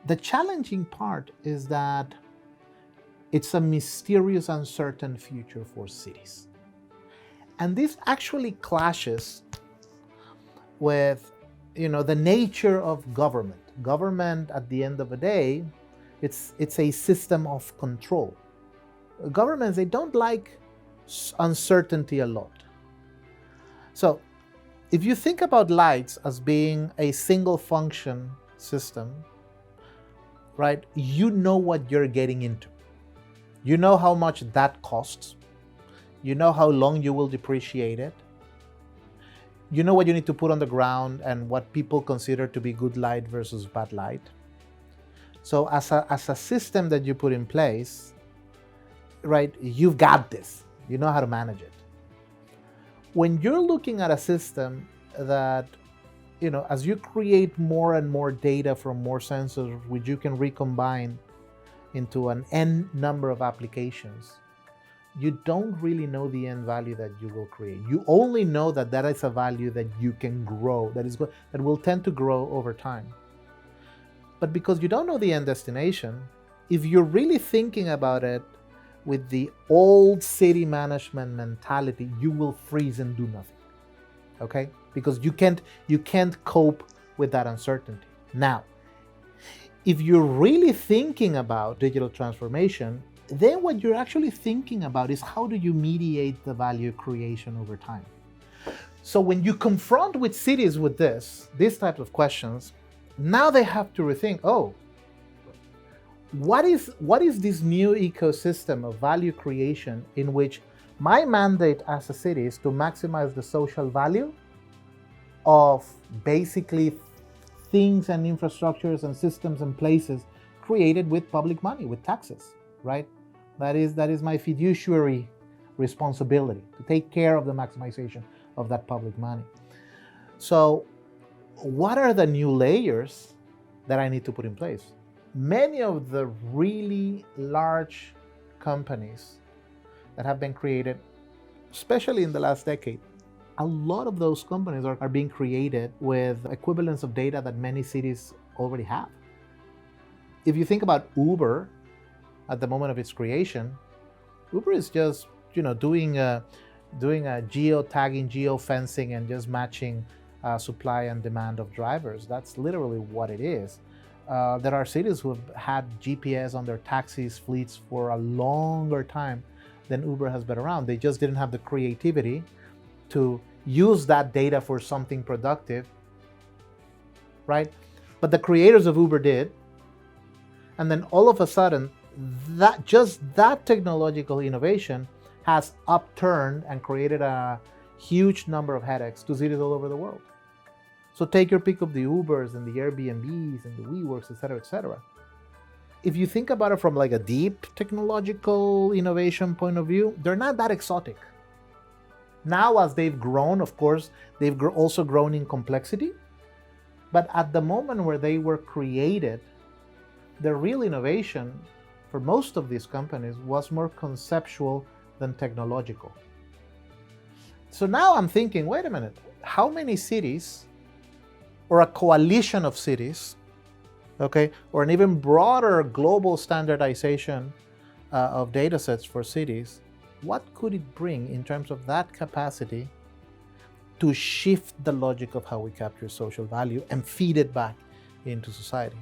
The challenging part is that it's a mysterious, uncertain future for cities. And this actually clashes with the nature of government. Government, at the end of the day, it's a system of control. Governments, they don't like uncertainty a lot. So if you think about lights as being a single function system, right, you know what you're getting into. You know how much that costs. You know how long you will depreciate it. You know what you need to put on the ground and what people consider to be good light versus bad light. So as a system that you put in place, right, you've got this. You know how to manage it. When you're looking at a system that, as you create more and more data from more sensors, which you can recombine into an n number of applications, you don't really know the end value that you will create. You only know that that is a value that you can grow, that will tend to grow over time. But because you don't know the end destination, if you're really thinking about it with the old city management mentality, you will freeze and do nothing. Okay? Because you can't cope with that uncertainty. Now, if you're really thinking about digital transformation, then what you're actually thinking about is how do you mediate the value creation over time. So when you confront with cities with these types of questions, now they have to rethink, what is this new ecosystem of value creation in which my mandate as a city is to maximize the social value of basically things and infrastructures and systems and places created with public money, with taxes, right? That is my fiduciary responsibility, to take care of the maximization of that public money. So what are the new layers that I need to put in place? Many of the really large companies that have been created, especially in the last decade, a lot of those companies are being created with equivalents of data that many cities already have. If you think about Uber, at the moment of its creation, Uber is just doing a geotagging, geofencing, and just matching supply and demand of drivers. That's literally what it is. There are cities who have had GPS on their taxis fleets for a longer time than Uber has been around. They just didn't have the creativity to use that data for something productive, right? But the creators of Uber did. And then all of a sudden, that technological innovation has upturned and created a huge number of headaches to cities all over the world. So take your pick of the Ubers and the Airbnbs and the WeWorks, et cetera. If you think about it from like a deep technological innovation point of view, they're not that exotic. Now, as they've grown, of course, they've also grown in complexity. But at the moment where they were created, the real innovation for most of these companies was more conceptual than technological. So now I'm thinking, wait a minute, how many cities, or a coalition of cities, okay, or an even broader global standardization of data sets for cities, what could it bring in terms of that capacity to shift the logic of how we capture social value and feed it back into society?